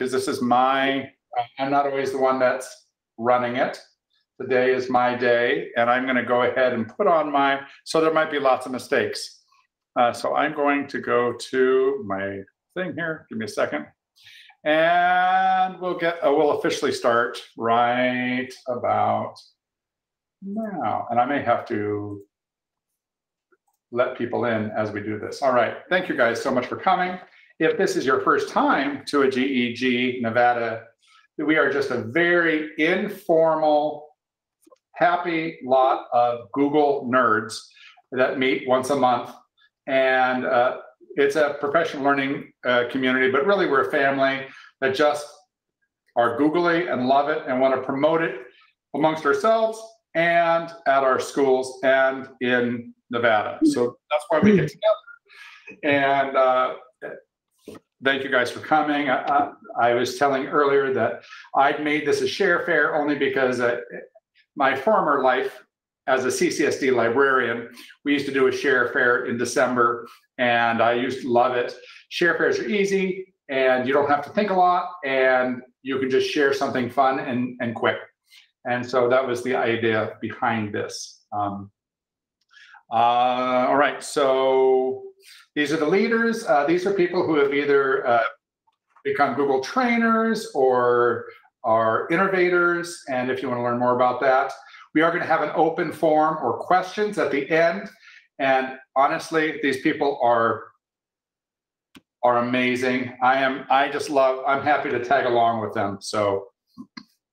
because this is my, I'm not always the one that's running it. Today is my day, and I'm going to go ahead and put on my, so there might be lots of mistakes. So I'm going to go to my thing here. Give me a second. And we'll officially start right about now. And I may have to let people in as we do this. All right. Thank you guys so much for coming. If this is your first time to a GEG Nevada, we are just a very informal, happy lot of Google nerds that meet once a month. And it's a professional learning community, but really we're a family that just are Googly and love it and want to promote it amongst ourselves and at our schools and in Nevada. So that's why we get together. And thank you guys for coming. I was telling earlier that I'd made this a share fair only because my former life as a CCSD librarian, we used to do a share fair in December, and I used to love it. Share fairs are easy, and you don't have to think a lot, and you can just share something fun and quick. And so that was the idea behind this. All right, so these are the leaders. These are people who have either become Google trainers or are innovators. And if you want to learn more about that, we are going to have an open forum or questions at the end. And honestly, these people are amazing. I'm happy to tag along with them. So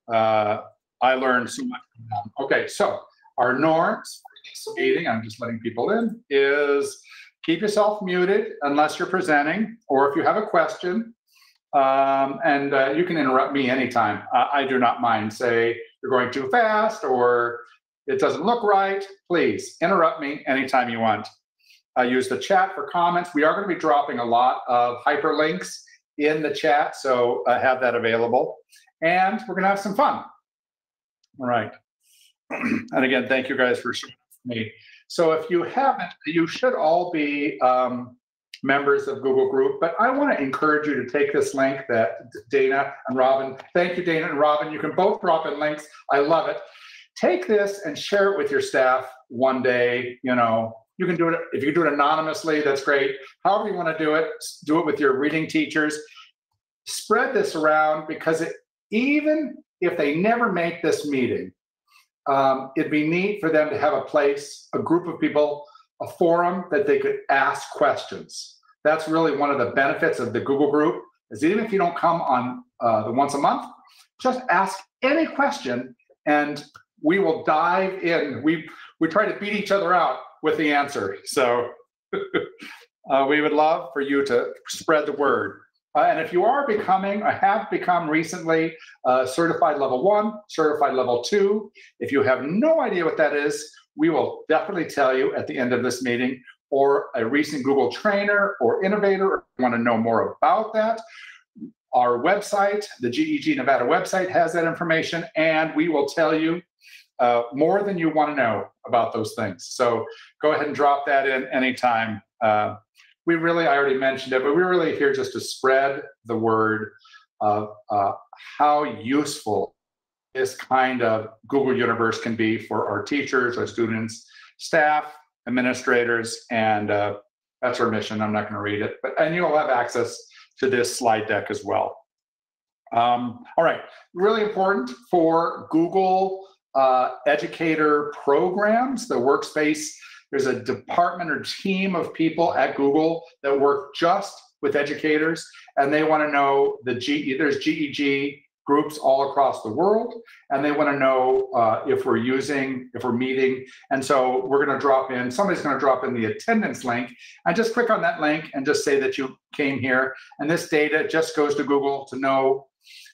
I learned so much from them. Okay, so our norms for this meeting, I'm just letting people in, is keep yourself muted unless you're presenting, or if you have a question, and you can interrupt me anytime. I do not mind. Say you're going too fast or it doesn't look right, please interrupt me anytime you want. Use the chat for comments. We are going to be dropping a lot of hyperlinks in the chat, so have that available. And we're going to have some fun. All right. And again, thank you guys for showing up for me. So if you haven't, you should all be members of Google Group, but I want to encourage you to take this link that Dana and Robin, thank you, Dana and Robin, you can both drop in links. I love it. Take this and share it with your staff one day. You know, you can do it, if you can do it anonymously, that's great. However you want to do it with your reading teachers. Spread this around, because even if they never make this meeting, it'd be neat for them to have a place, a group of people, a forum that they could ask questions. That's really one of the benefits of the Google Group, is even if you don't come on the once a month, just ask any question and we will dive in. We try to beat each other out with the answer. So we would love for you to spread the word. And if you are becoming, or have become recently, certified level 1, certified level 2, if you have no idea what that is, we will definitely tell you at the end of this meeting, or a recent Google trainer or innovator, or want to know more about that. Our website, the GEG Nevada website, has that information, and we will tell you more than you want to know about those things. So go ahead and drop that in anytime. I already mentioned it, but we're really here just to spread the word of how useful this kind of Google universe can be for our teachers, our students, staff, administrators, and that's our mission. I'm not going to read it, and you'll have access to this slide deck as well. All right, really important for Google educator programs, the workspace. There's a department or team of people at Google that work just with educators, and they want to know there's GEG groups all across the world, and they want to know if we're meeting. And so we're going to drop in, somebody's going to drop in the attendance link, and just click on that link and just say that you came here. And this data just goes to Google to know,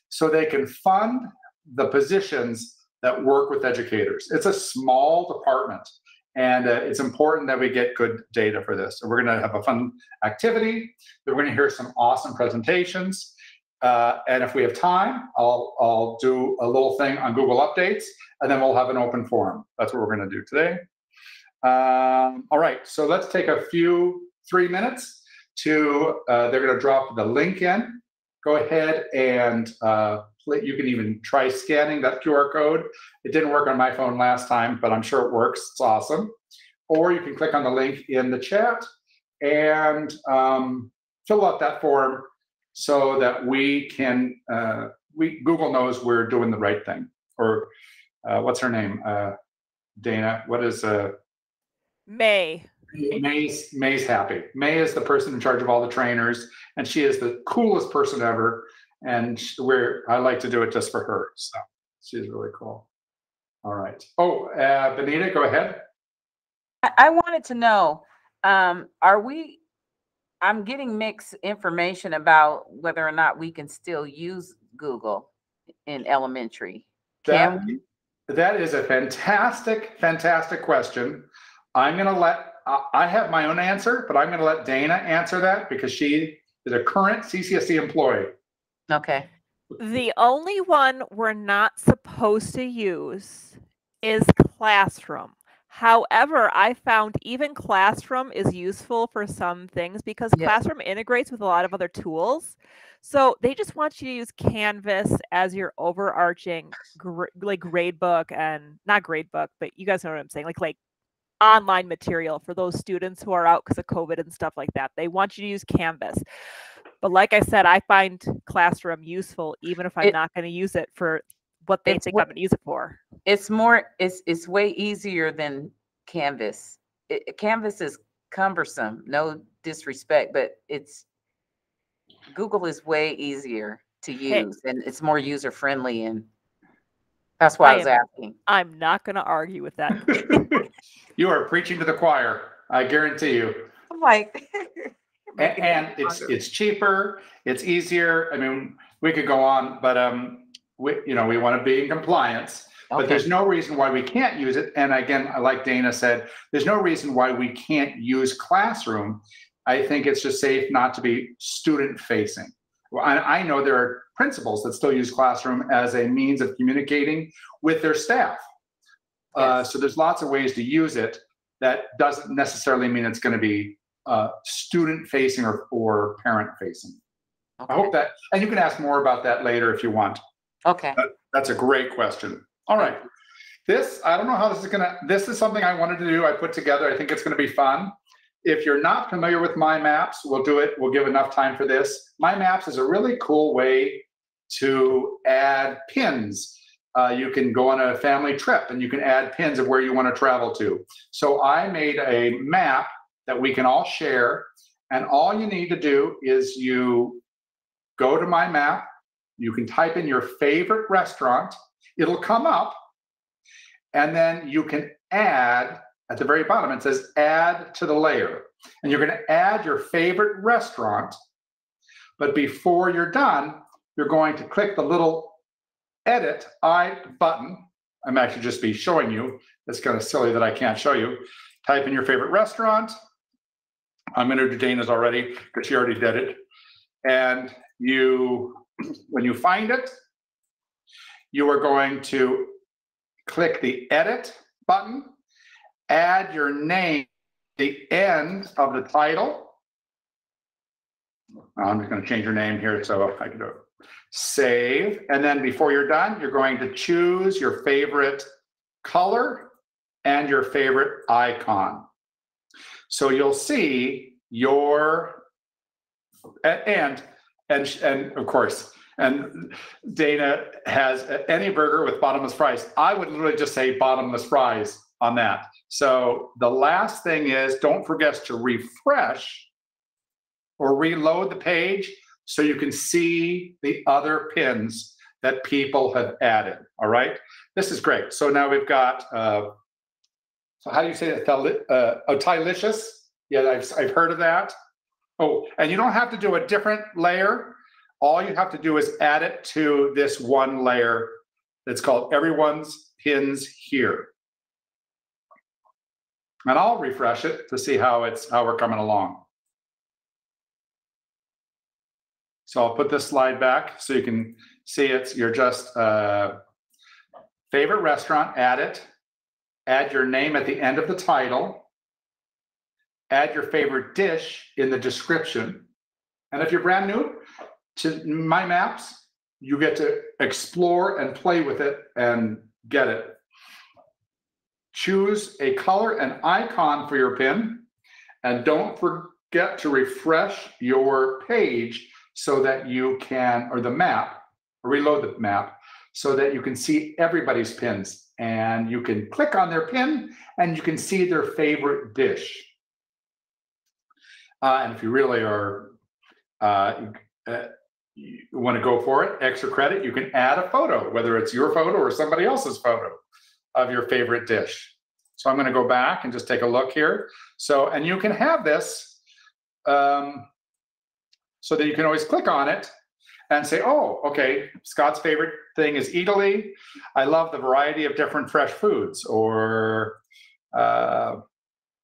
so they can fund the positions that work with educators. It's a small department, and it's important that we get good data for this. So we're going to have a fun activity. We're going to hear some awesome presentations. And if we have time, I'll do a little thing on Google Updates, and then we'll have an open forum. That's what we're going to do today. All right, so let's take 3 minutes to, they're going to drop the link in. go ahead and you can even try scanning that QR code. It didn't work on my phone last time, but I'm sure it works. It's awesome. Or you can click on the link in the chat and fill out that form so that we can, Google knows we're doing the right thing. Or what's her name? Dana, what is May. May's happy. May is the person in charge of all the trainers, and she is the coolest person ever. And I like to do it just for her. So she's really cool. All right. Oh, Benita, go ahead. I wanted to know, I'm getting mixed information about whether or not we can still use Google in elementary. That is a fantastic question. I'm going to I have my own answer, but I'm going to let Dana answer that because she is a current CCSE employee. Okay. The only one we're not supposed to use is Classroom. However, I found even Classroom is useful for some things because Classroom integrates with a lot of other tools. So they just want you to use Canvas as your overarching grade book, and not grade book, but you guys know what I'm saying, like online material for those students who are out because of COVID and stuff like that. They want you to use Canvas. But like I said, I find Classroom useful even if I'm not going to use it for what they think I'm going to use it for. It's way easier than Canvas. Canvas is cumbersome, no disrespect, but Google is way easier to use and it's more user friendly, and that's why I was asking. I'm not going to argue with that. You are preaching to the choir, I guarantee you. I'm like, and it's cheaper, it's easier. I mean, we could go on, but we want to be in compliance. But there's no reason why we can't use it. And again, like Dana said, there's no reason why we can't use Classroom. I think it's just safe not to be student facing. Well, I know there are principals that still use Classroom as a means of communicating with their staff. So there's lots of ways to use it. That doesn't necessarily mean it's going to be student facing or parent facing. I hope that, and you can ask more about that later if you want. Okay. That's a great question. All right. I don't know how this is something I wanted to do. I put together. I think it's going to be fun. If you're not familiar with My Maps, we'll do it. We'll give enough time for this. My Maps is a really cool way to add pins. You can go on a family trip and you can add pins of where you want to travel to. So I made a map that we can all share. And all you need to do is you go to My Map. You can type in your favorite restaurant. It'll come up. And then you can add, at the very bottom, it says add to the layer. And you're going to add your favorite restaurant. But before you're done, you're going to click the little edit button. I'm actually just be showing you. It's kind of silly that I can't show you. Type in your favorite restaurant. I'm going to do Dana's already because she already did it. And when you find it, you are going to click the edit button, add your name at the end of the title. I'm just going to change your name here so I can do it. Save, and then before you're done, you're going to choose your favorite color and your favorite icon. So you'll see your, and of course, and Dana has any burger with bottomless fries. I would literally just say bottomless fries on that. So the last thing is, don't forget to refresh or reload the page so you can see the other pins that people have added. All right, this is great. So now we've got, so how do you say it? Untitled. Yeah, I've heard of that. Oh, and you don't have to do a different layer. All you have to do is add it to this one layer that's called Everyone's Pins Here. And I'll refresh it to see how we're coming along. So I'll put this slide back so you can see you're just favorite restaurant, add it, add your name at the end of the title, add your favorite dish in the description. And if you're brand new, to My Maps, you get to explore and play with it and get it. Choose a color and icon for your pin, and don't forget to refresh your page so that you can, or the map, reload the map, so that you can see everybody's pins. And you can click on their pin and you can see their favorite dish. And if you really are, you want to go for it, extra credit, you can add a photo, whether it's your photo or somebody else's photo of your favorite dish. So I'm going to go back and just take a look here. So, and you can have this so that you can always click on it and say, oh, okay, Scott's favorite thing is Italy. I love the variety of different fresh foods. Or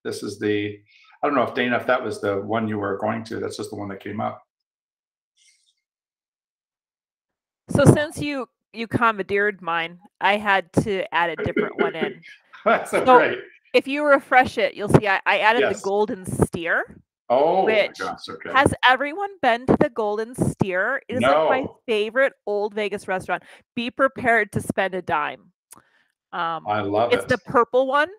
this is the, I don't know if Dana, if that was the one you were going to, that's just the one that came up. So since you commandeered mine, I had to add a different one in. That's So great. if you refresh it, you'll see I added Yes. the golden steer. Oh, Which my gosh, okay. Has everyone been to the Golden Steer? It is like my No. favorite old Vegas restaurant. Be prepared to spend a dime. I love It's it. the purple one.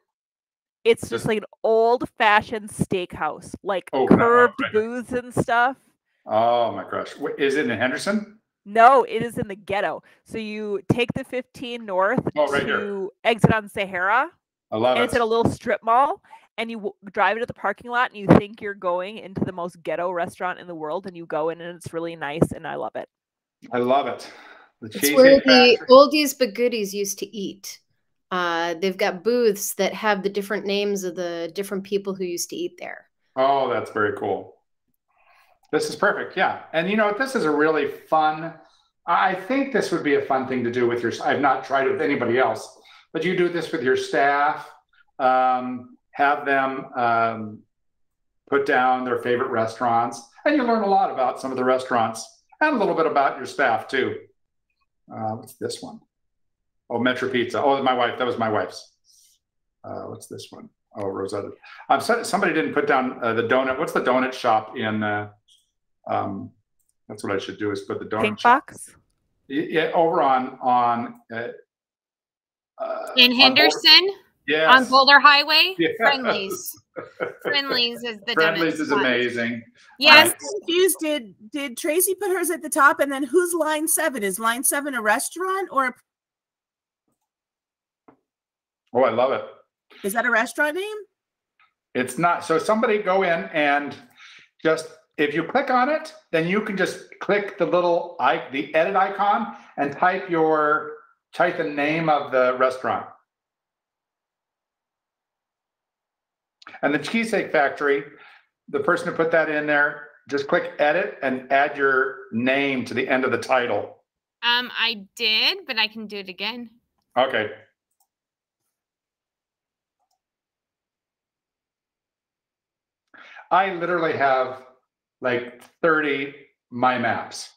It's just Just- like an old-fashioned steakhouse, like Oh, curved right. booths and stuff. Oh my gosh. Is it in Henderson? No, it is in the ghetto. So you take the 15 north Right to exit on Sahara, I love and it. it's at a little strip mall, and you drive into the parking lot, and you think you're going into the most ghetto restaurant in the world, and you go in, and it's really nice, and I love it. I love it. The It's where Cheesecake the Factory. oldies but goodies used to eat. They've got booths that have the different names of the different people who used to eat there. Oh, that's very cool. This is perfect. Yeah. And you know, this is a really fun, I think this would be a fun thing to do with your, I've not tried it with anybody else, but you do this with your staff, have them put down their favorite restaurants, and you learn a lot about some of the restaurants and a little bit about your staff too. What's this one? Oh, Metro Pizza. Oh, my wife. That was my wife's. What's this one? Oh, Rosetta. Somebody didn't put down the donut. What's the donut shop in? That's what I should do is put the donut Pink shop. Box? Yeah, over on in Henderson, yes. on Boulder Highway. Yes. Friendlies. Friendlies is the Friendlies donut is spot. amazing. Yes. I'm confused. Did Tracy put hers at the top, and then who's line 7? Is line 7 a restaurant, or Oh, I love it. is that a restaurant name? It's not. So somebody go in and just, if you click on it, then you can just click the little the edit icon and type the name of the restaurant. And the Cheesecake Factory, the person who put that in there, just click edit and add your name to the end of the title. I did, but I can do it again. Okay. I literally have like 30 My Maps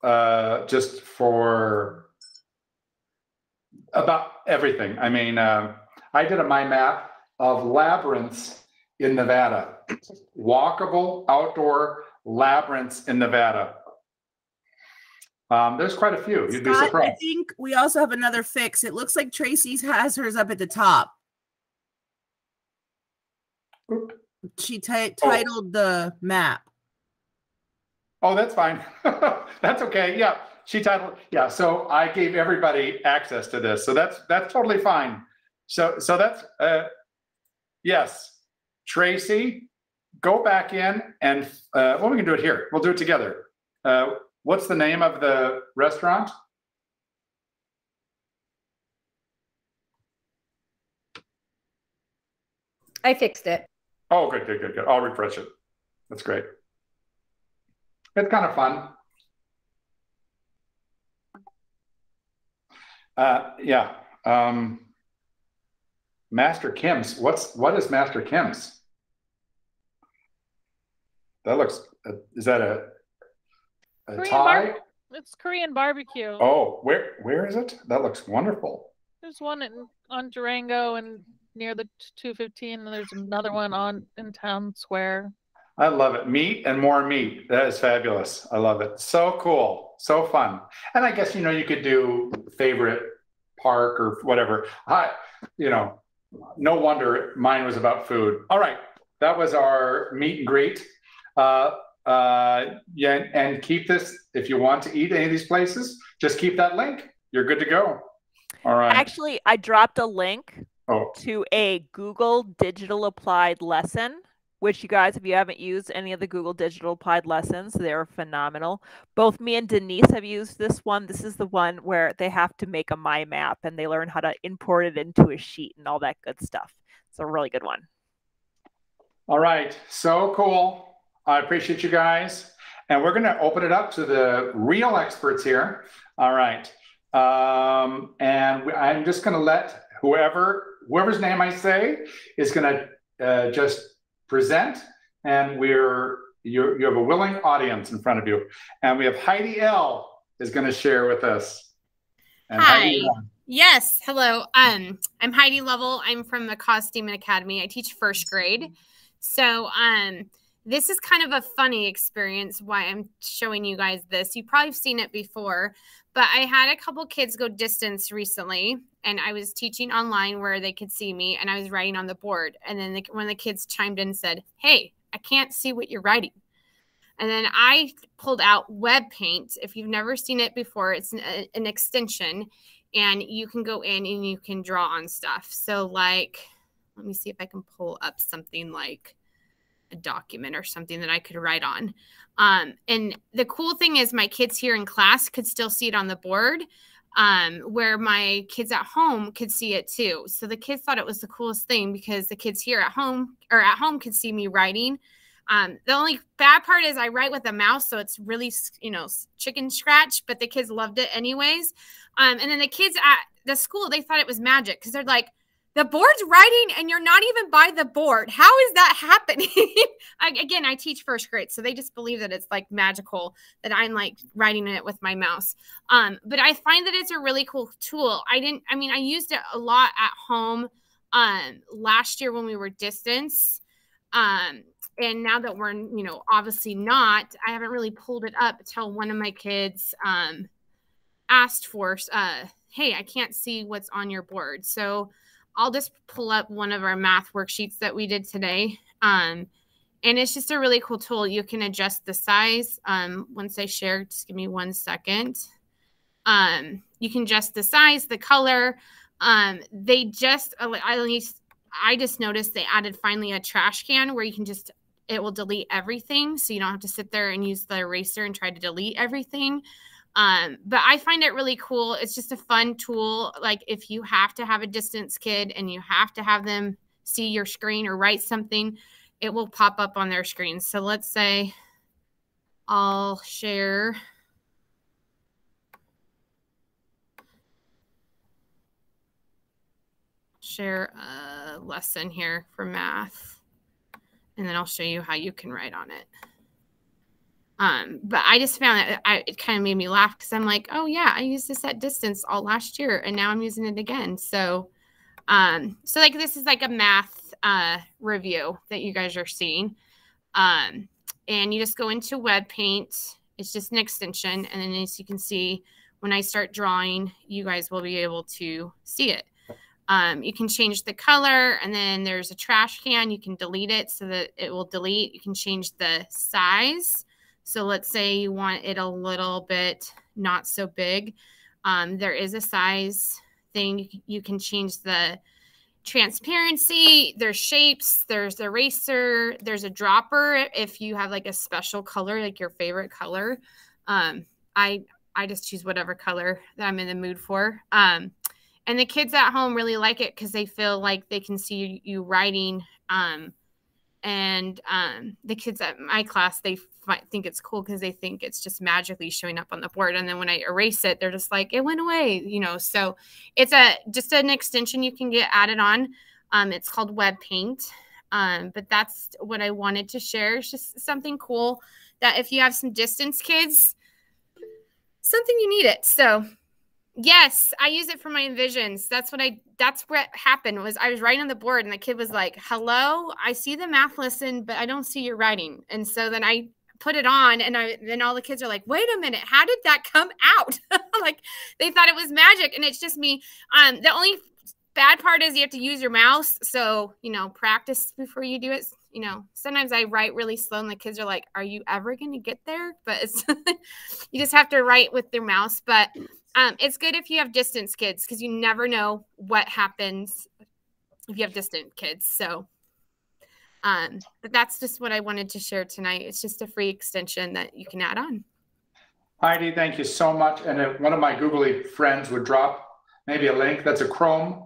just for about everything. I mean, I did a My Map of labyrinths in Nevada, walkable outdoor labyrinths in Nevada. There's quite a few. You'd be Scott, I surprised. think we also have another fix. It looks like Tracy's has hers up at the top. Oop. She titled the map. Oh, that's fine. That's okay. Yeah, she titled. Yeah, so I gave everybody access to this, so that's totally fine. So that's yes, Tracy, go back in and well, we can do it here. We'll do it together. What's the name of the restaurant? I fixed it. Oh, good. I'll refresh it. That's great. It's kind of fun. Yeah. Master Kim's. What is Master Kim's? That looks. Is that a Thai? It's Korean barbecue. Oh, where is it? That looks wonderful. There's one on Durango and near the 215, and there's another one in Town Square. I love it. Meat and more meat. That is fabulous. I love it. So cool. So fun. And I guess, you could do favorite park or whatever. No wonder mine was about food. All right. That was our meet and greet. Yeah, and keep this, if you want to eat any of these places, just keep that link. You're good to go. All right. Actually, I dropped a link Oh, to a Google Digital Applied lesson, which you guys, if you haven't used any of the Google Digital Applied lessons, they're phenomenal. Both me and Denise have used this one. This is the one where they have to make a mind map and they learn how to import it into a sheet and all that good stuff. It's a really good one. all right. So cool. I appreciate you guys. And we're going to open it up to the real experts here. All right. And I'm just going to let whoever's name I say is going to just present. And you have a willing audience in front of you. And we have Heidi L. is going to share with us. And Hi. Heidi, Yes. Hello. I'm Heidi Lovell. I'm from the Costume Academy. I teach first grade. So this is kind of a funny experience why I'm showing you guys this. You probably have seen it before, but I had a couple kids go distance recently, and I was teaching online where they could see me, and I was writing on the board. And then one of the kids chimed in and said, "Hey, I can't see what you're writing." And then I pulled out Web Paint. If you've never seen it before, it's an extension, and you can go in and you can draw on stuff. So like, let me see if I can pull up something like a document or something that I could write on. And the cool thing is my kids here in class could still see it on the board, where my kids at home could see it too. So the kids thought it was the coolest thing because the kids here at home could see me writing. The only bad part is I write with a mouse, so it's really, chicken scratch, but the kids loved it anyways. And then the kids at the school, they thought it was magic because they're like, the board's writing and you're not even by the board. How is that happening? Again, I teach first grade, so they just believe that it's like magical that I'm like writing it with my mouse. But I find that it's a really cool tool. I used it a lot at home last year when we were distance. And now that we're, obviously not, I haven't really pulled it up until one of my kids asked for, hey, I can't see what's on your board. So I'll just pull up one of our math worksheets that we did today. And it's just a really cool tool. You can adjust the size. Once I share, just give me 1 second. You can adjust the size, the color. I just noticed they added finally a trash can where you can it will delete everything. So you don't have to sit there and use the eraser and try to delete everything. But I find it really cool. It's just a fun tool. Like if you have to have a distance kid and you have to have them see your screen or write something, it will pop up on their screen. So let's say I'll share. Share a lesson here for math, and then I'll show you how you can write on it. But I just found that it kind of made me laugh because I'm like, oh yeah, I used this at distance all last year and now I'm using it again. So, like this is like a math review that you guys are seeing. And you just go into Web Paint. It's just an extension. And then as you can see, when I start drawing, you guys will be able to see it. You can change the color, and then there's a trash can. You can delete it so that it will delete. You can change the size. So let's say you want it a little bit not so big. There is a size thing. You can change the transparency. There's shapes. There's the eraser. There's a dropper if you have like a special color, like your favorite color. I just choose whatever color that I'm in the mood for. And the kids at home really like it because they feel like they can see you writing. And the kids at my class, they think it's cool because they think it's just magically showing up on the board. And then when I erase it, they're just like, it went away, So it's just an extension you can get added on. It's called Web Paint. But that's what I wanted to share. It's just something cool that if you have some distance kids, something you need it. So Yes, I use it for my envisions. That's what happened was I was writing on the board and the kid was like, hello, I see the math lesson, but I don't see your writing. And so then I put it on and then all the kids are like, wait a minute, how did that come out? Like they thought it was magic and it's just me. The only bad part is you have to use your mouse. So, practice before you do it. Sometimes I write really slow and the kids are like, are you ever going to get there? But it's you just have to write with your mouse. But it's good if you have distance kids because you never know what happens if you have distant kids. So, but that's just what I wanted to share tonight. It's just a free extension that you can add on. Heidi, thank you so much. And if one of my Googly friends would drop maybe a link, that's a Chrome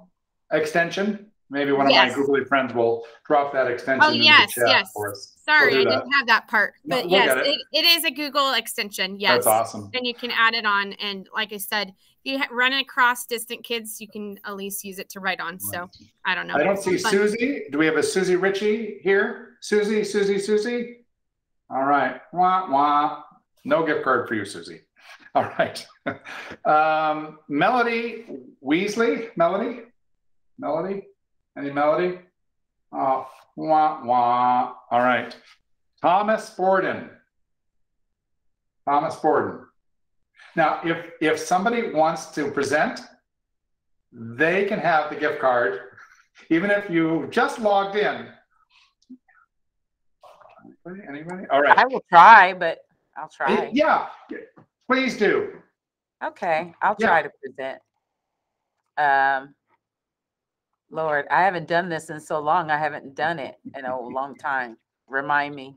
extension. Maybe one of my Googly friends will drop that extension in the chat for us. Sorry, I didn't have that part. But we'll yes, it is a Google extension. Yes. That's awesome. And you can add it on. And like I said, if you run across distant kids, you can at least use it to write on. So I don't know. I don't see Susie. Do we have a Susie Ritchie here? Susie? All right. Wah, wah. No gift card for you, Susie. All right. Melody Weasley. Melody? Any Melody? Oh, wah, wah. All right. Thomas Borden. Now, if somebody wants to present, they can have the gift card, even if you just logged in. Anybody? All right. I will try, but I'll try. Yeah, please do. Okay, I'll try to present. Lord, I haven't done this in so long. I haven't done it in a long time. Remind me.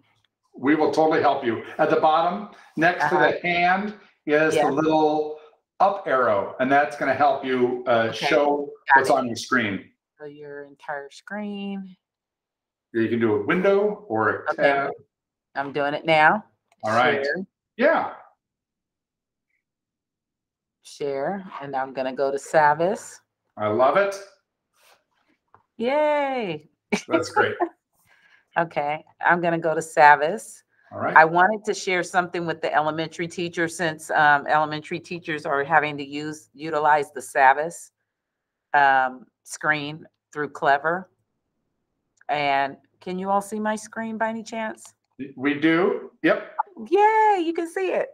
We will totally help you. At the bottom, next to the hand, is the little up arrow, and that's going to help you show what's on your screen. So your entire screen. You can do a window or a tab. I'm doing it now. All right. Yeah. Share, and I'm going to go to Savis. I love it. Yay. That's great. Okay, I'm going to go to Savis. All right. I wanted to share something with the elementary teachers since elementary teachers are having to utilize the Savis screen through Clever. And can you all see my screen by any chance? We do. Yep. Yay, you can see it.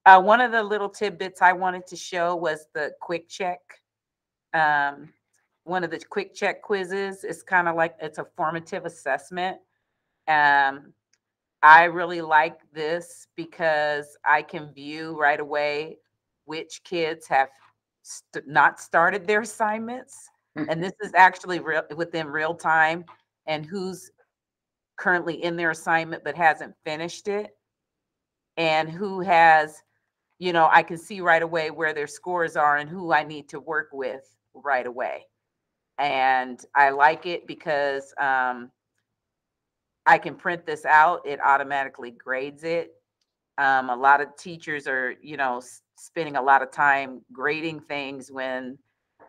One of the little tidbits I wanted to show was the quick check. One of the quick check quizzes is kind of like it's a formative assessment. I really like this because I can view right away which kids have not started their assignments. And this is actually within real time, and who's currently in their assignment but hasn't finished it, and who has, I can see right away where their scores are and who I need to work with right away. And I like it because I can print this out. It automatically grades it. A lot of teachers are, spending a lot of time grading things when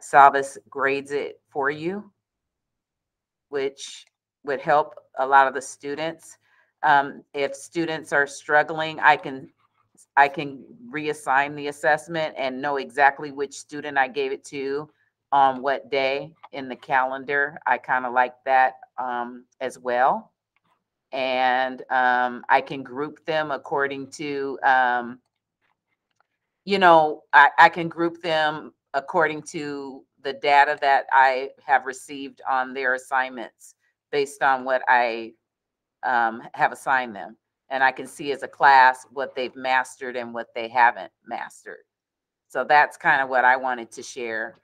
Savis grades it for you, which would help a lot of the students. If students are struggling, I can reassign the assessment and know exactly which student I gave it to on what day in the calendar. I kind of like that as well. And I can group them according to, I can group them according to the data that I have received on their assignments based on what I have assigned them. And I can see as a class what they've mastered and what they haven't mastered. So that's kind of what I wanted to share.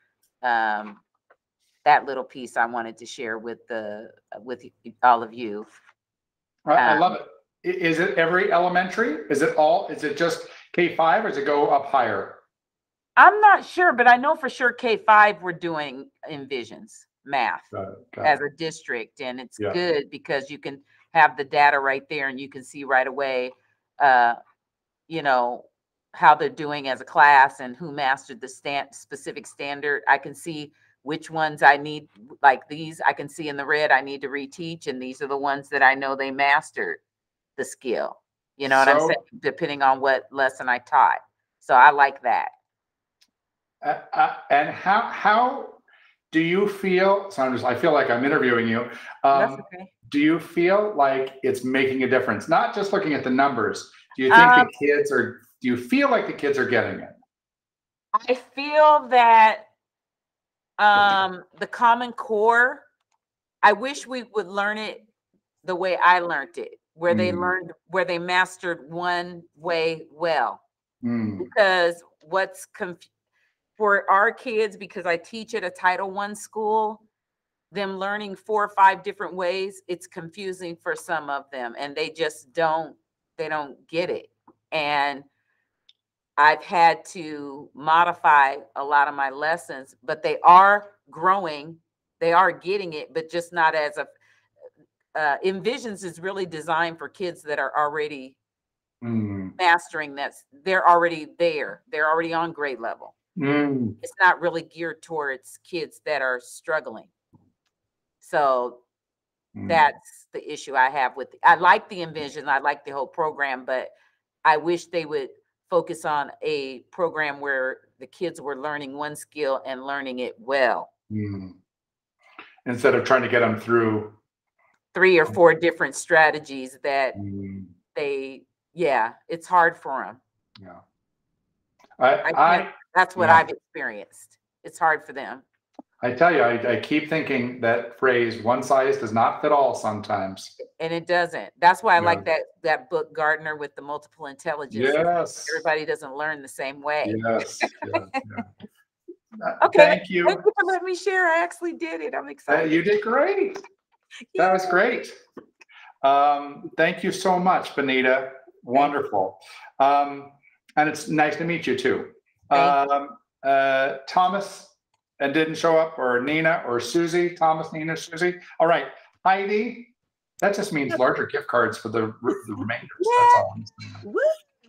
That little piece I wanted to share with all of you. I love it. Is it every elementary? Is it just K-5 or does it go up higher? I'm not sure, but I know for sure K-5 we're doing Envisions math as a district, and it's good because you can have the data right there and you can see right away, how they're doing as a class and who mastered the specific standard. I can see which ones I need, like these, I can see in the red, I need to reteach. And these are the ones that I know they mastered the skill. You know what I'm saying? Depending on what lesson I taught. So I like that. And how do you feel? So I feel like I'm interviewing you. That's okay. Do you feel like it's making a difference? Not just looking at the numbers. Do you think the kids are? Do you feel like the kids are getting it? I feel that the Common Core, I wish we would learn it the way I learned it, where they learned, where they mastered one way well. Because what's for our kids, because I teach at a Title I school, them learning 4 or 5 different ways, it's confusing for some of them, and they just don't get it. And I've had to modify a lot of my lessons, but they are growing, they are getting it, but just not as a Envisions is really designed for kids that are already mastering that. They're already there. They're already on grade level. It's not really geared towards kids that are struggling. So that's the issue I have with I like the Envision. I like the whole program, but I wish they would focus on a program where the kids were learning one skill and learning it well. Instead of trying to get them through 3 or 4 different strategies that it's hard for them. Yeah. That's what I've experienced. It's hard for them. I tell you, I keep thinking that phrase, one size does not fit all sometimes. And it doesn't. That's why I like that book, Gardner, with the multiple intelligence. Yes. Everybody doesn't learn the same way. Yes. Okay. Thank you. Thank you for letting me share. I actually did it. I'm excited. You did great. That was great. Thank you so much, Benita. Wonderful. And it's nice to meet you too. Thomas and didn't show up, or Nina or Susie. Thomas, Nina, Susie. All right. Heidi, that just means larger gift cards for the remainders. That's all.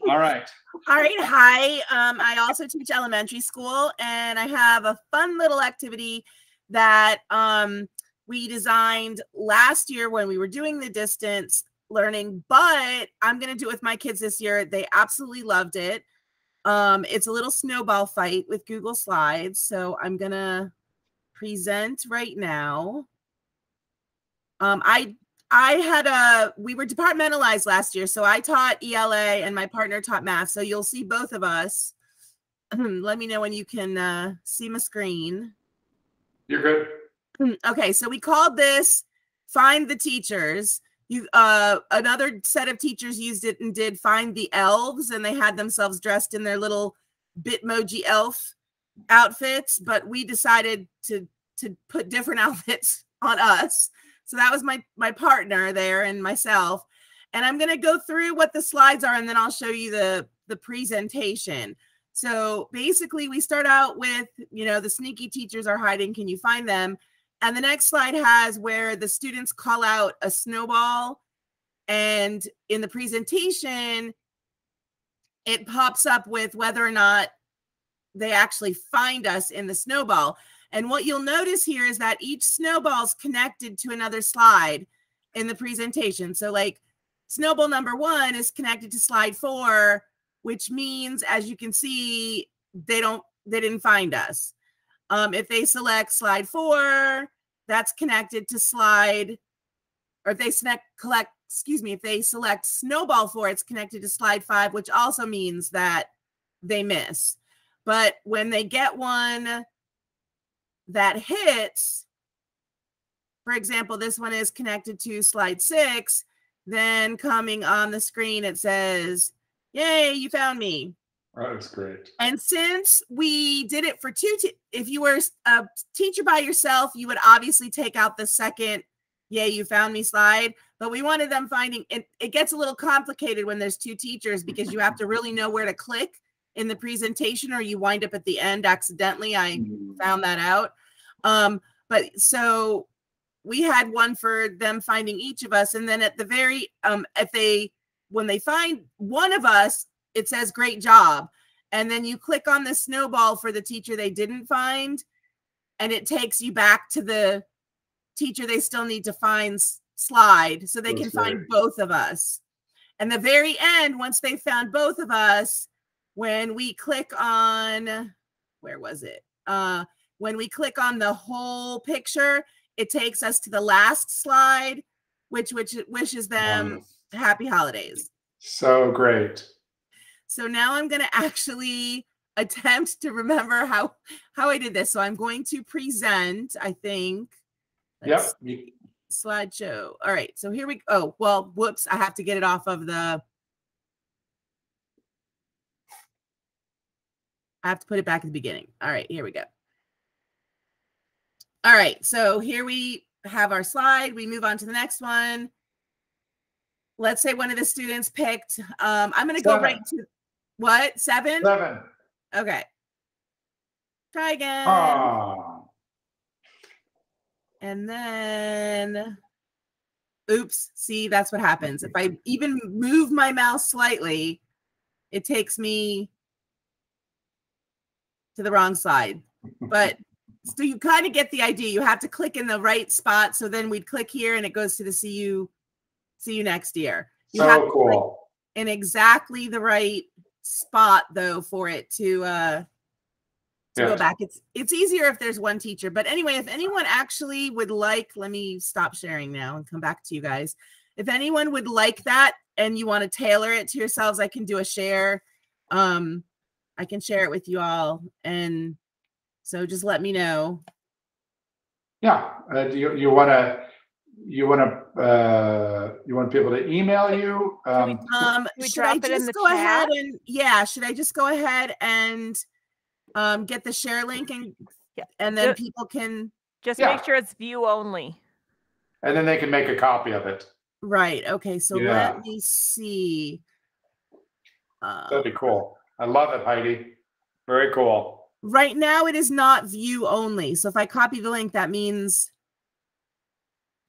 All right. All right. Hi. I also teach elementary school, and I have a fun little activity that we designed last year when we were doing the distance learning, but I'm going to do it with my kids this year. They absolutely loved it. It's a little snowball fight with Google Slides. So I'm going to present right now. We were departmentalized last year. So I taught ELA and my partner taught math. So you'll see both of us. Let me know when you can see my screen. You're good. Okay. So we called this Find the Teachers. Another set of teachers used it and did Find the Elves, and they had themselves dressed in their little Bitmoji elf outfits, but we decided to put different outfits on us. So that was my partner there and myself. And I'm going to go through what the slides are, and then I'll show you the presentation. So basically we start out with, the sneaky teachers are hiding. Can you find them? And the next slide has where the students call out a snowball. And in the presentation, it pops up with whether or not they actually find us in the snowball. And what you'll notice here is that each snowball is connected to another slide in the presentation. So like snowball number 1 is connected to slide 4, which means, as you can see, they didn't find us. If they select slide 4, that's connected to slide, or if they if they select snowball 4, it's connected to slide 5, which also means that they miss. But when they get one that hits, for example, this one is connected to slide 6, then coming on the screen, it says, "Yay, you found me." That's great. And since we did it for if you were a teacher by yourself, you would obviously take out the second "Yay, you found me" slide. But we wanted them finding it. It gets a little complicated when there's 2 teachers because you have to really know where to click in the presentation, or you wind up at the end accidentally. I found that out. But so we had one for them finding each of us, and then at the very when they find one of us, it says "Great job." And then you click on the snowball for the teacher they didn't find, and it takes you back to the teacher they still need to find slide, so they can find both of us. And the very end, once they found both of us, when we click on, where was it? When we click on the whole picture, it takes us to the last slide, which wishes them Wonderful. happy holidays. So great. So now I'm going to actually attempt to remember how I did this. So I'm going to present, I think. Yep. Slideshow. All right. So here we go. Oh, well, whoops. I have to get it off of the. I have to put it back at the beginning. All right. Here we go. All right. So here we have our slide. We move on to the next one. Let's say one of the students picked. I'm going to go right to what? 7? 7. Okay. Try again. Oh. And then, oops, see, that's what happens. If I even move my mouse slightly, it takes me to the wrong slide. But so you kind of get the idea. You have to click in the right spot. So then we'd click here and it goes to the see you next year. You have to Cool. in exactly the right spot though for it to go back. It's easier if there's one teacher. But anyway, if anyone actually would like, let me stop sharing now and come back to you guys. If anyone would like that and you want to tailor it to yourselves, I can do a share. I can share it with you all. And so just let me know. Yeah. You want people to email you? Should I just go ahead and should I just go ahead and get the share link and then people can just make sure it's view only. And then they can make a copy of it. Right. Okay. So let me see. That'd be cool. I love it, Heidi. Very cool. Right now it is not view only. So if I copy the link, that means.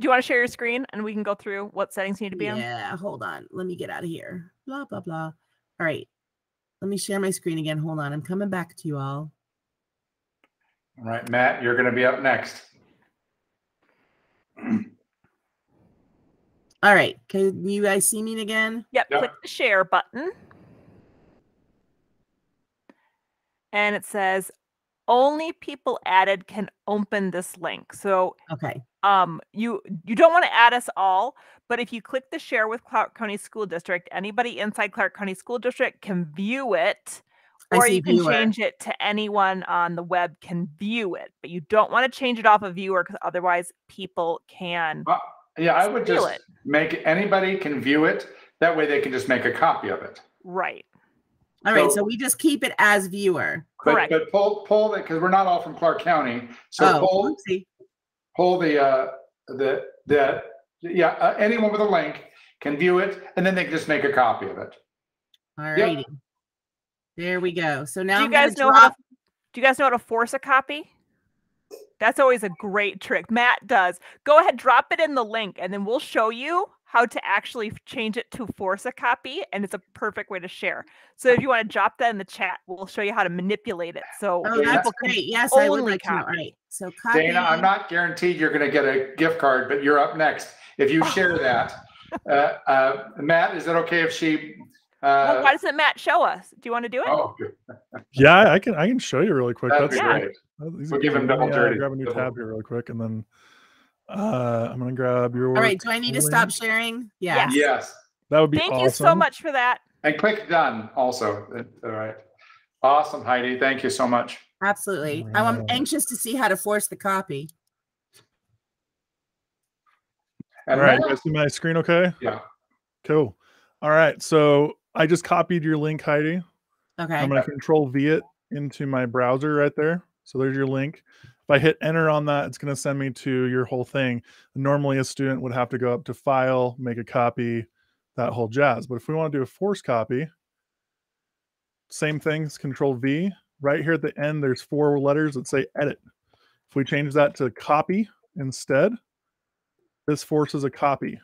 Do you want to share your screen and we can go through what settings need to be on? Yeah, hold on. Let me get out of here. Blah, blah, blah. All right. Let me share my screen again. Hold on. I'm coming back to you all. All right, Matt, you're going to be up next. All right. Can you guys see me again? Yep. Click the share button. And it says only people added can open this link. So okay. You don't want to add us all, but if you click the share with Clark County School District, anybody inside Clark County School District can view it, or you can change it to anyone on the web can view it, but you don't want to change it off of viewer because otherwise people can. Yeah, I would just make anybody can view it. That way they can just make a copy of it. Right. All right, so we just keep it as viewer. Correct. But pull it because we're not all from Clark County. So pull anyone with a link can view it, and then they can just make a copy of it. All righty. Yep. There we go. So now do you guys know how to force a copy? That's always a great trick. Matt does. Go ahead, drop it in the link, and then we'll show you how to actually change it to force a copy, and it's a perfect way to share. So if you want to drop that in the chat, we'll show you how to manipulate it. So that's great. Yes, I would like to know. Right. So copy. Dana, I'm not guaranteed you're going to get a gift card, but you're up next. If you share that, Matt, is it okay if she? Well, why doesn't Matt show us? Do you want to do it? Oh, good. Yeah, I can show you really quick. That'd be great. We'll give him double dirty. Grab a new tab here really quick, and then I'm gonna grab your. All right. Do I need to stop sharing? Yeah. Yes. That would be awesome. Thank you so much for that. And click done also. All right. Awesome, Heidi. Thank you so much. Absolutely. Right. I'm anxious to see how to force the copy. All right. You guys see my screen okay? Yeah. Cool. All right. So I just copied your link, Heidi. Okay. I'm going to Control V it into my browser right there. So there's your link. If I hit enter on that, it's going to send me to your whole thing. Normally a student would have to go up to file, make a copy, that whole jazz. But if we want to do a force copy, same thing, it's Control V. Right here at the end, there's 4 letters that say edit. If we change that to copy instead, this forces a copy.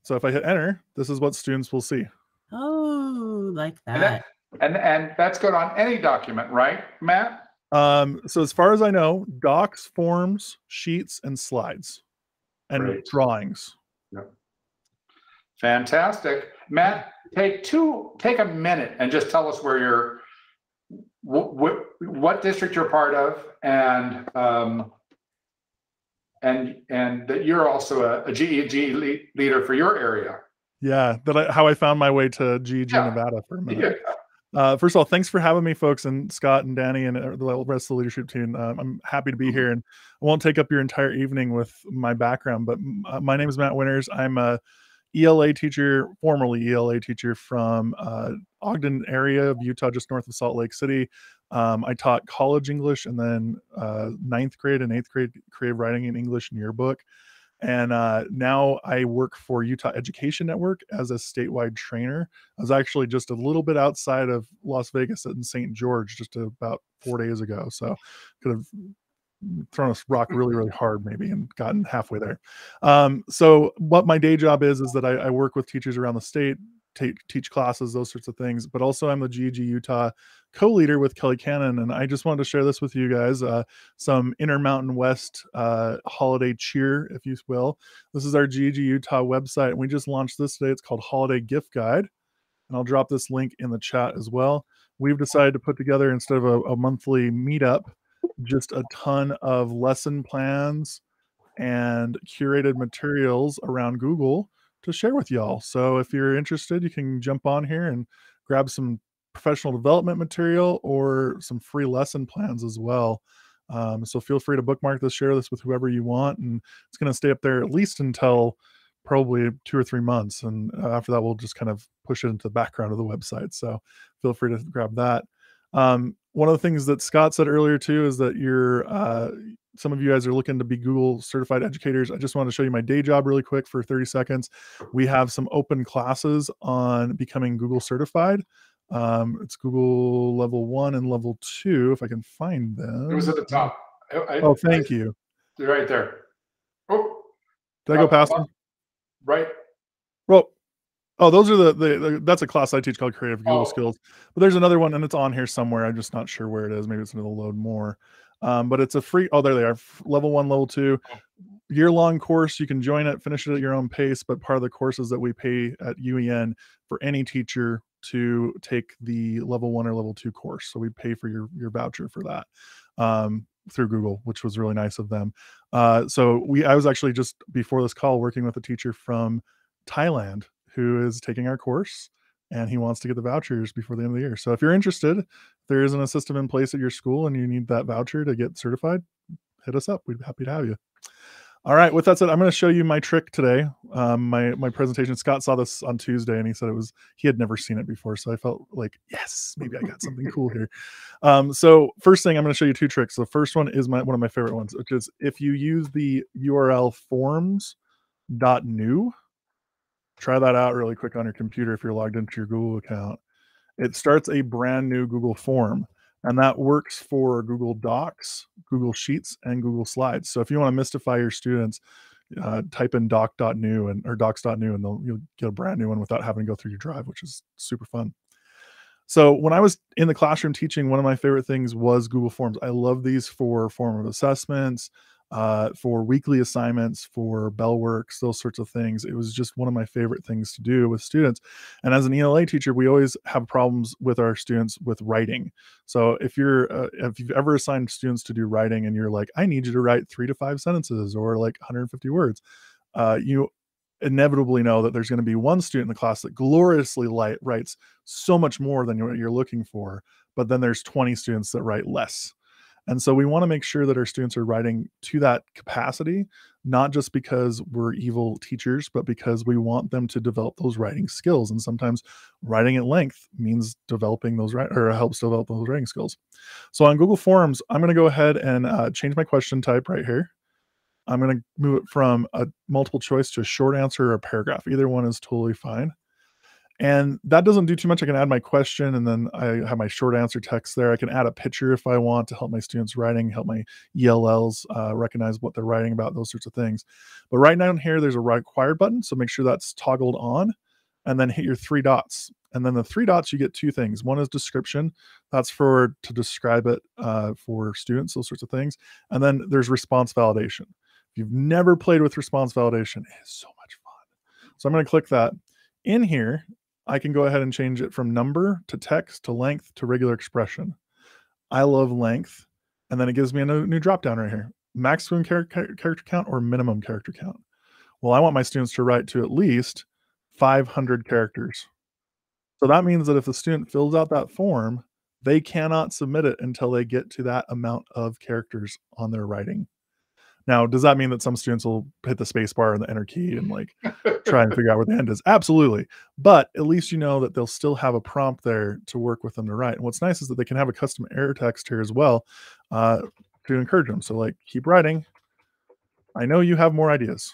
So if I hit enter, this is what students will see. Oh, like that. And that's good on any document, right, Matt? So as far as I know, docs, forms, sheets, and slides, and drawings. Yep. Fantastic, Matt. Take a minute and just tell us where what district you're part of, and that you're also a GEG leader for your area. Yeah, how I found my way to GEG Nevada for a minute. First of all, thanks for having me, folks, and Scott and Danny and the rest of the leadership team. I'm happy to be here, and I won't take up your entire evening with my background, but my name is Matt Winters. I'm a ELA teacher, formerly ELA teacher from Ogden area of Utah, just north of Salt Lake City. I taught college English and then 9th grade and 8th grade creative writing in English and yearbook. And now I work for Utah Education Network as a statewide trainer. I was actually just a little bit outside of Las Vegas in St. George just about 4 days ago. So could have thrown a rock really, really hard maybe and gotten halfway there. So what my day job is that I work with teachers around the state, teach classes, those sorts of things. But also I'm the GEG Utah co-leader with Kelly Cannon, and I just wanted to share this with you guys. Some Intermountain West holiday cheer, if you will. This is our GEG Utah website, and we just launched this today. It's called Holiday Gift Guide, and I'll drop this link in the chat as well. We've decided to put together, instead of a monthly meetup, just a ton of lesson plans and curated materials around Google to share with y'all. So if you're interested, you can jump on here and grab some professional development material or some free lesson plans as well. So feel free to bookmark this, share this with whoever you want, and it's going to stay up there at least until probably 2 or 3 months. And after that, we'll just kind of push it into the background of the website. So feel free to grab that. One of the things that Scott said earlier too is that some of you guys are looking to be Google certified educators. I just want to show you my day job really quick for 30 seconds. We have some open classes on becoming Google certified. It's Google level 1 and level 2, if I can find them. It was at the top. Oh, thank you. They're right there. Oh, did I go past them? Right. Well, oh, those are that's a class I teach called Creative Google Skills. But there's another one, and it's on here somewhere. I'm just not sure where it is. Maybe it's going to load more. But it's a free, oh, there they are. Level 1, level 2, year-long course. You can join it, finish it at your own pace. But part of the courses that we pay at UEN for any teacher to take the level 1 or level 2 course. So we pay for your voucher for that through Google, which was really nice of them. So I was actually just before this call working with a teacher from Thailand who is taking our course, and he wants to get the vouchers before the end of the year. So if you're interested, there isn't a system in place at your school and you need that voucher to get certified, hit us up. We'd be happy to have you. All right, with that said, I'm going to show you my trick today. My presentation. Scott saw this on Tuesday, and he said he had never seen it before. So I felt like, yes, maybe I got something cool here. So first thing, I'm going to show you 2 tricks. The first one is one of my favorite ones, which is if you use the URL forms.new, try that out really quick on your computer if you're logged into your Google account. It starts a brand new Google form, and that works for Google Docs, Google Sheets, and Google Slides. So if you want to mystify your students, type in doc.new or docs.new, and you'll get a brand new one without having to go through your drive, which is super fun. So when I was in the classroom teaching, one of my favorite things was Google Forms. I love these for formative assessments, for weekly assignments, for bell works, those sorts of things. It was just one of my favorite things to do with students. And as an ELA teacher, we always have problems with our students with writing. So if you've ever assigned students to do writing and you're like, I need you to write 3 to 5 sentences or like 150 words, you inevitably know that there's going to be one student in the class that gloriously writes so much more than what you're looking for, but then there's 20 students that write less. And so we want to make sure that our students are writing to that capacity, not just because we're evil teachers, but because we want them to develop those writing skills. And sometimes writing at length means developing those helps develop those writing skills. So on Google Forms, I'm going to go ahead and change my question type right here. I'm going to move it from a multiple choice to a short answer or a paragraph. Either one is totally fine. And that doesn't do too much. I can add my question, and then I have my short answer text there. I can add a picture if I want to help my students writing, help my ELLs recognize what they're writing about, those sorts of things. But right down here, there's a required button. So make sure that's toggled on, and then hit your 3 dots. And then the 3 dots, you get 2 things. One is description. That's to describe it for students, those sorts of things. And then there's response validation. If you've never played with response validation, it is so much fun. So I'm going to click that. In here, I can go ahead and change it from number to text to length to regular expression. I love length. And then it gives me a new drop down right here. Maximum character count or minimum character count. Well, I want my students to write to at least 500 characters. So that means that if the student fills out that form, they cannot submit it until they get to that amount of characters on their writing. Now, does that mean that some students will hit the space bar and the enter key and like try and figure out where the end is? Absolutely. But at least you know that they'll still have a prompt there to work with them to write. And what's nice is that they can have a custom error text here as well to encourage them. So like, keep writing. I know you have more ideas.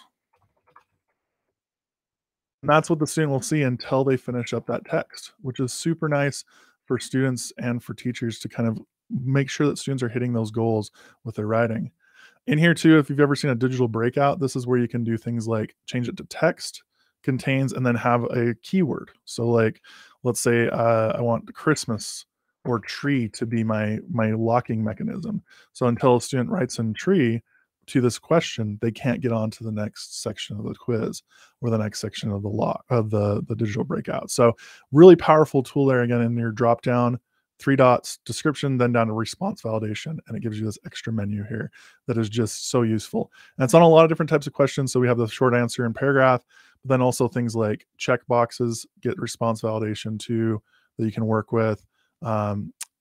And that's what the student will see until they finish up that text, which is super nice for students and for teachers to kind of make sure that students are hitting those goals with their writing. In here too, if you've ever seen a digital breakout, this is where you can do things like change it to text, contains, and then have a keyword. So like, let's say I want Christmas or tree to be my locking mechanism. So until a student writes in tree to this question, they can't get on to the next section of the quiz or the next section of the digital breakout. So really powerful tool there. Again, in your drop down, 3 dots, description, then down to response validation, and it gives you this extra menu here that is just so useful. And it's on a lot of different types of questions. So we have the short answer and paragraph, but then also things like check boxes get response validation too that you can work with.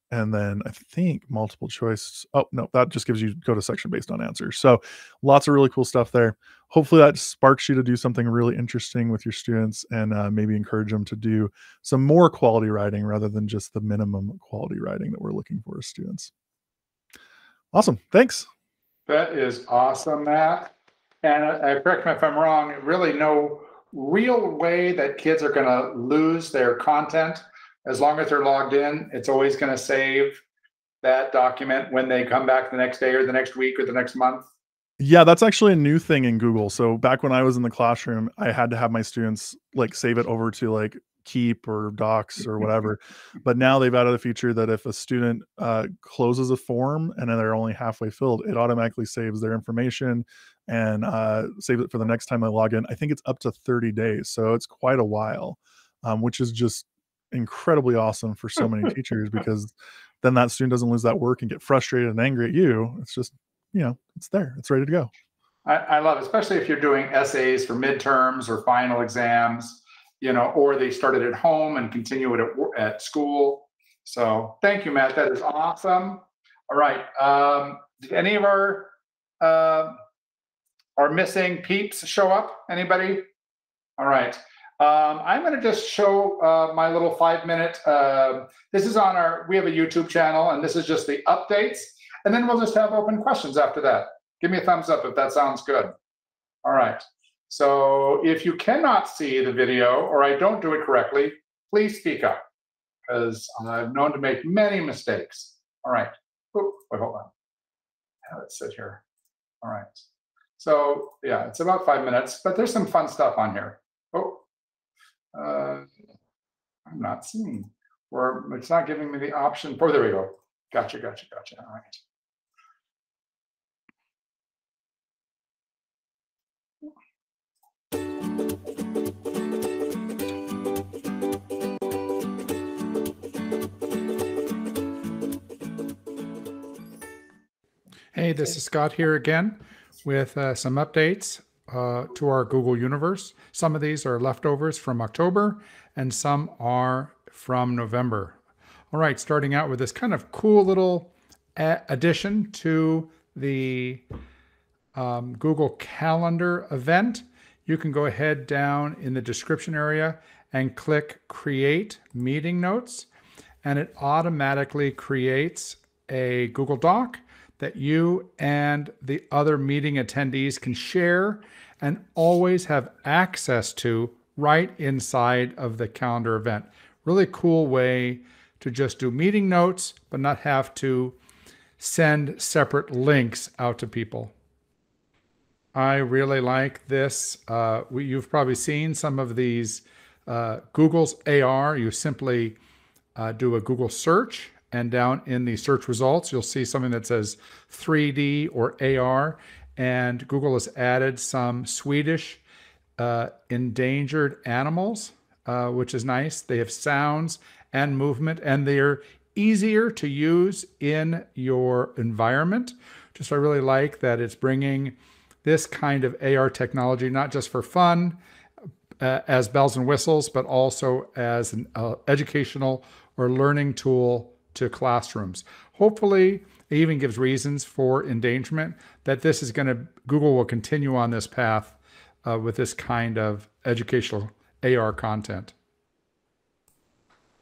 And then I think multiple choice. Oh, no, that just gives you go to section based on answers. So lots of really cool stuff there. Hopefully that sparks you to do something really interesting with your students and maybe encourage them to do some more quality writing rather than just the minimum quality writing that we're looking for as students. Awesome. Thanks. That is awesome, Matt. And correct me if I'm wrong, really no real way that kids are going to lose their content. As long as they're logged in, it's always going to save that document when they come back the next day or the next week or the next month. Yeah, that's actually a new thing in Google. So back when I was in the classroom, I had to have my students like save it over to like Keep or Docs or whatever. But now they've added a feature that if a student closes a form and then they're only halfway filled, it automatically saves their information and saves it for the next time they log in. I think it's up to 30 days. So it's quite a while, which is just incredibly awesome for so many teachers, because then that student doesn't lose that work and get frustrated and angry at you. It's just, you know, it's there, it's ready to go. I love it, especially if you're doing essays for midterms or final exams, you know, or they started at home and continue it at school. So thank you, Matt. That is awesome. All right. Did any of our missing peeps show up? Anybody? All right. I'm going to just show my little 5-minute. This is on we have a YouTube channel, and this is just the updates. And then we'll just have open questions after that. Give me a thumbs up if that sounds good. All right. So if you cannot see the video or I don't do it correctly, please speak up, because I'm known to make many mistakes. All right. Oop, wait, hold on. Let's sit here. All right. So yeah, it's about 5 minutes, but there's some fun stuff on here. Oh. I'm not seeing, or it's not giving me the option. Oh, there we go. Gotcha. All right. Hey, this is Scott here again with some updates to our Google Universe. Some of these are leftovers from October and some are from November. All right, starting out with this kind of cool little addition to the Google Calendar event. You can go ahead down in the description area and click Create Meeting Notes, and it automatically creates a Google Doc that you and the other meeting attendees can share and always have access to right inside of the calendar event. Really cool way to just do meeting notes, but not have to send separate links out to people. I really like this. You've probably seen some of these Google's AR. You simply do a Google search, and down in the search results, you'll see something that says 3D or AR, and Google has added some Swedish endangered animals, which is nice. They have sounds and movement, and they're easier to use in your environment. Just I really like that it's bringing this kind of AR technology, not just for fun, as bells and whistles, but also as an educational or learning tool to classrooms. Hopefully, it even gives reasons for endangerment that this is going to, Google will continue on this path with this kind of educational AR content.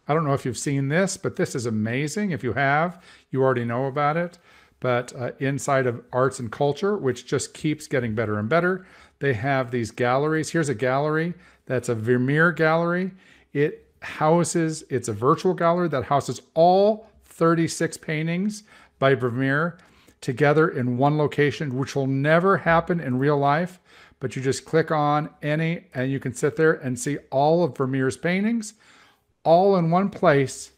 I don't know if you've seen this, but this is amazing. If you have, you already know about it. But inside of arts and culture, which just keeps getting better and better, they have these galleries. Here's a gallery that's a Vermeer gallery. It's a virtual gallery that houses all 36 paintings by Vermeer together in one location, which will never happen in real life. But you just click on any and you can sit there and see all of Vermeer's paintings all in one place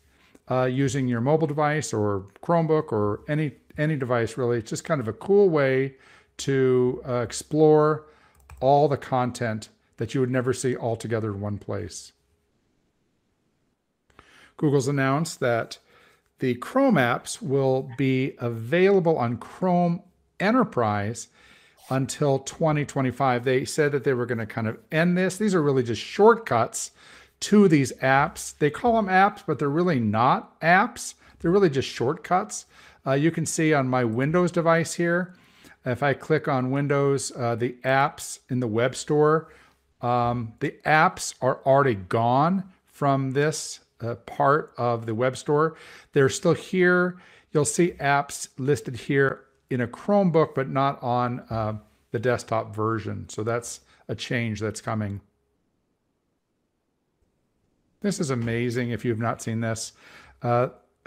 using your mobile device or Chromebook or any device really. It's just kind of a cool way to explore all the content that you would never see all together in one place. Google's announced that the Chrome apps will be available on Chrome Enterprise until 2025. They said that they were going to kind of end this. These are really just shortcuts to these apps. They call them apps, but they're really not apps. They're really just shortcuts. You can see on my Windows device here, if I click on Windows, the apps in the web store, the apps are already gone from this part of the web store. They're still here. You'll see apps listed here in a Chromebook, but not on the desktop version. So that's a change that's coming. This is amazing if you've not seen this.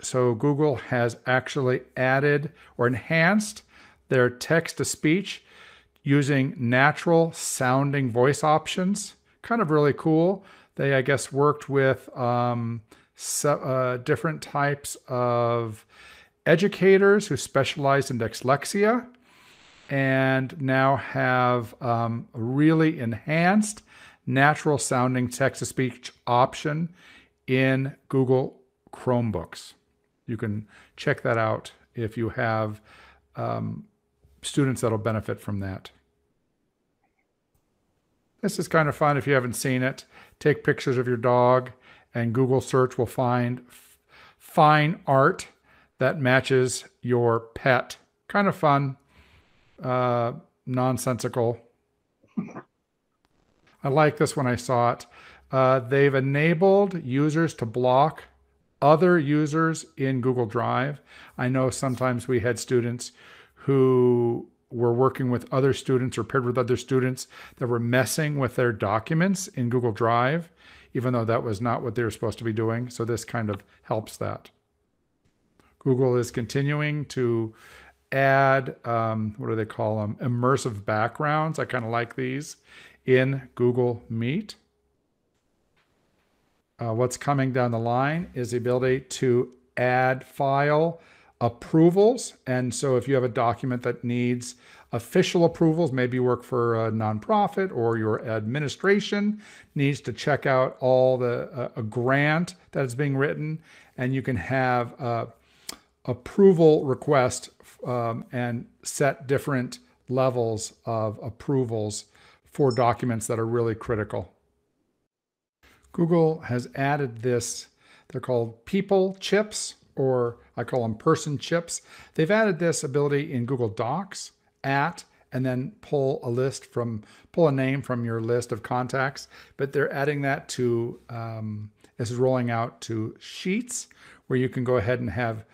So Google has actually added or enhanced their text-to-speech using natural sounding voice options. Kind of really cool. They, I guess, worked with different types of educators who specialize in dyslexia and now have really enhanced natural sounding text-to-speech option in Google Chromebooks. You can check that out if you have students that'll benefit from that. This is kind of fun if you haven't seen it. Take pictures of your dog and Google search will find fine art that matches your pet. Kind of fun, nonsensical. I like this when I saw it. They've enabled users to block other users in Google Drive. I know sometimes we had students who were working with other students or paired with other students that were messing with their documents in Google Drive, even though that was not what they were supposed to be doing. So this kind of helps that. Google is continuing to add, what do they call them? Immersive backgrounds. I kind of like these in Google Meet. What's coming down the line is the ability to add file approvals. And so if you have a document that needs official approvals, maybe you work for a nonprofit or your administration needs to check out all the a grant that is being written, and you can have approval request and set different levels of approvals for documents that are really critical. Google has added this, they're called people chips, or I call them person chips. They've added this ability in Google Docs, and then pull a name from your list of contacts, but they're adding that to, this is rolling out to Sheets, where you can go ahead and have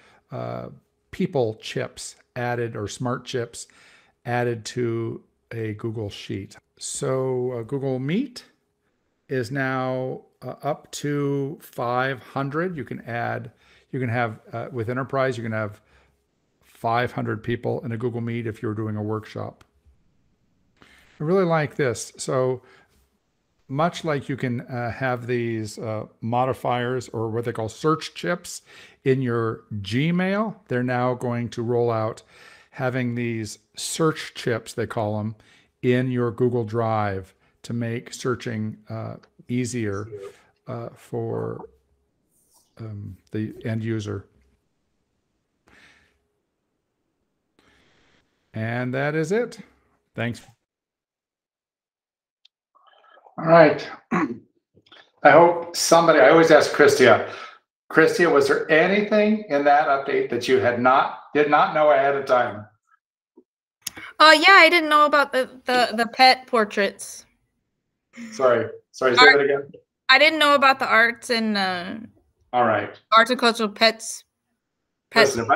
people chips added or smart chips added to a Google Sheet. So Google Meet is now up to 500. You can have, with Enterprise, you can have 500 people in a Google Meet if you're doing a workshop. I really like this. So much like you can have these modifiers or what they call search chips in your Gmail, they're now going to roll out having these search chips, they call them, in your Google Drive to make searching easier for the end user. And that is it. Thanks. All right. I hope somebody, I always ask Christia, was there anything in that update that you did not know ahead of time? Yeah, I didn't know about the pet portraits. Sorry, say that again. I didn't know about the arts and all right, arts and cultural pets. Listen,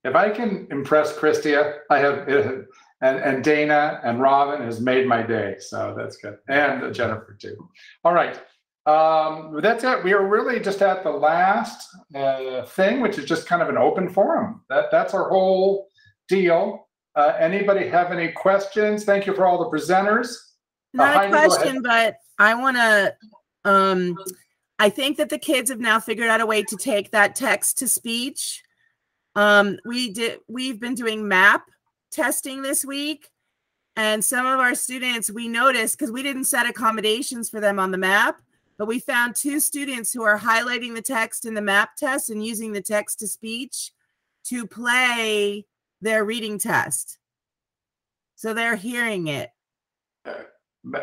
if I can impress Christia, I have, and Dana and Robin has made my day, so that's good, and Jennifer too. All right, that's it. We are really just at the last thing, which is just kind of an open forum. That's our whole deal. Anybody have any questions? Thank you for all the presenters. Not a question, but I want to, I think that the kids have now figured out a way to take that text to speech. We've been doing map testing this week, and some of our students, we noticed, because we didn't set accommodations for them on the map, but we found 2 students who are highlighting the text in the map test and using the text to speech to play their reading test. So they're hearing it.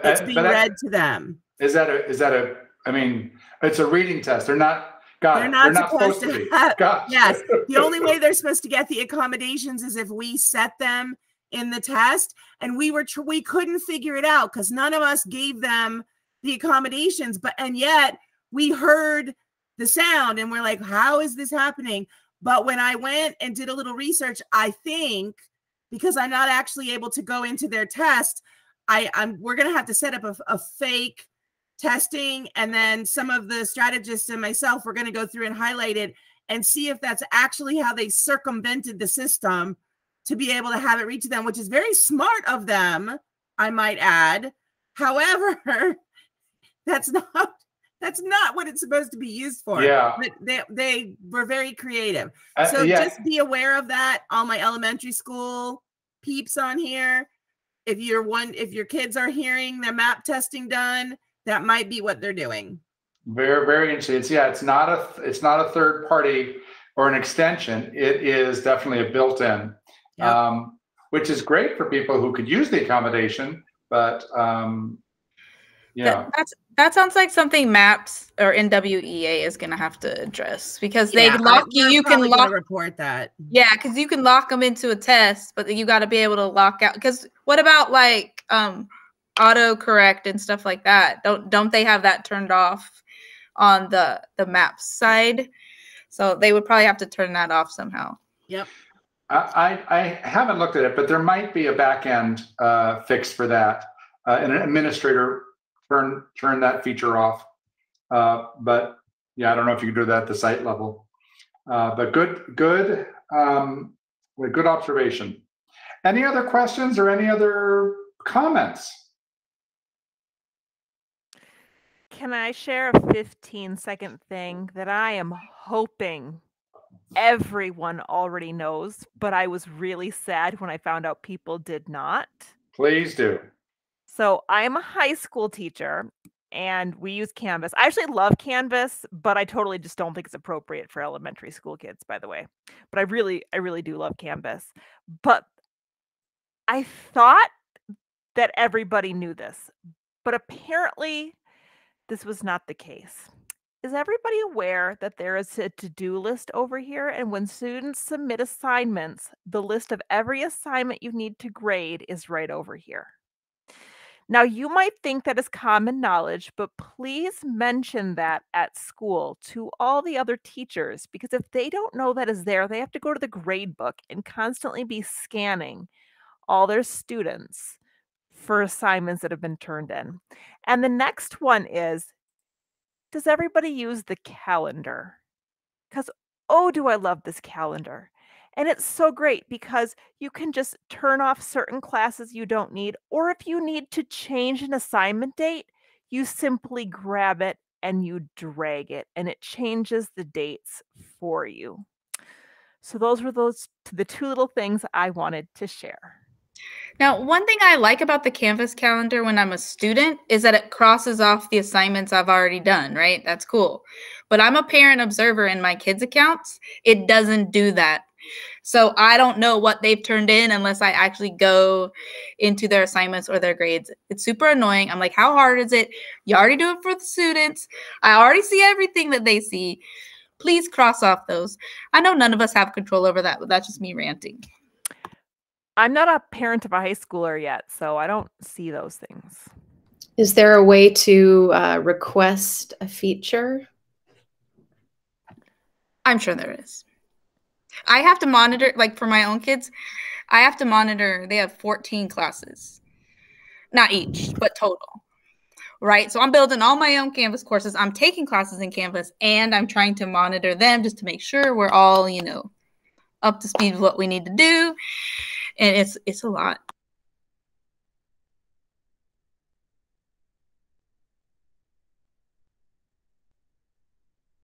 It's being read to them. Is that a, I mean, it's a reading test. They're not, they're not supposed to have, yes. The only way they're supposed to get the accommodations is if we set them in the test, and we couldn't figure it out because none of us gave them the accommodations, and yet we heard the sound and we're like, how is this happening? But when I went and did a little research, I think because I'm not actually able to go into their test, we're going to have to set up a fake testing, and then some of the strategists and myself, we're going to go through and highlight it and see if that's actually how they circumvented the system to be able to have it read to them, which is very smart of them, I might add. However, that's not what it's supposed to be used for. Yeah. But they were very creative. So yeah. Just be aware of that. All my elementary school peeps on here. If your kids are hearing their map testing done, that might be what they're doing. Very, very interesting. It's not a third party or an extension. It is definitely a built-in, yep. Which is great for people who could use the accommodation. But yeah, that sounds like something MAPS or NWEA is going to have to address, because they lock you. You can report that. Yeah, because you can lock them into a test, but you got to be able to lock out. Because what about like autocorrect and stuff like that? Don't they have that turned off on the MAPS side? So they would probably have to turn that off somehow. Yep. I haven't looked at it, but there might be a back end fix for that. And an administrator turn that feature off. But yeah, I don't know if you can do that at the site level. But good observation. Any other questions or any other comments? Can I share a 15-second thing that I am hoping everyone already knows, but I was really sad when I found out people did not? Please do. So I am a high school teacher, and we use Canvas. I actually love Canvas, but I totally just don't think it's appropriate for elementary school kids, by the way. But I really do love Canvas. But I thought that everybody knew this, but apparently this was not the case. Is everybody aware that there is a to-do list over here? And when students submit assignments, the list of every assignment you need to grade is right over here. Now, you might think that is common knowledge, but please mention that at school to all the other teachers, because if they don't know that is there, they have to go to the grade book and constantly be scanning all their students for assignments that have been turned in. And the next one is, does everybody use the calendar? Because, oh, do I love this calendar. And it's so great because you can just turn off certain classes you don't need, or if you need to change an assignment date, you simply grab it and you drag it, and it changes the dates for you. So those were the 2 little things I wanted to share. Now, one thing I like about the Canvas calendar when I'm a student is that it crosses off the assignments I've already done, right? That's cool. But I'm a parent observer in my kids' accounts. It doesn't do that. So I don't know what they've turned in unless I actually go into their assignments or their grades. It's super annoying. I'm like, how hard is it? You already do it for the students. I already see everything that they see. Please cross off those. I know none of us have control over that, but that's just me ranting. I'm not a parent of a high schooler yet, so I don't see those things. Is there a way to request a feature? I'm sure there is. I have to monitor, like for my own kids, I have to monitor, they have 14 classes. Not each, but total. Right? So I'm building all my own Canvas courses. I'm taking classes in Canvas, and I'm trying to monitor them just to make sure we're all, you know, up to speed with what we need to do. And it's a lot.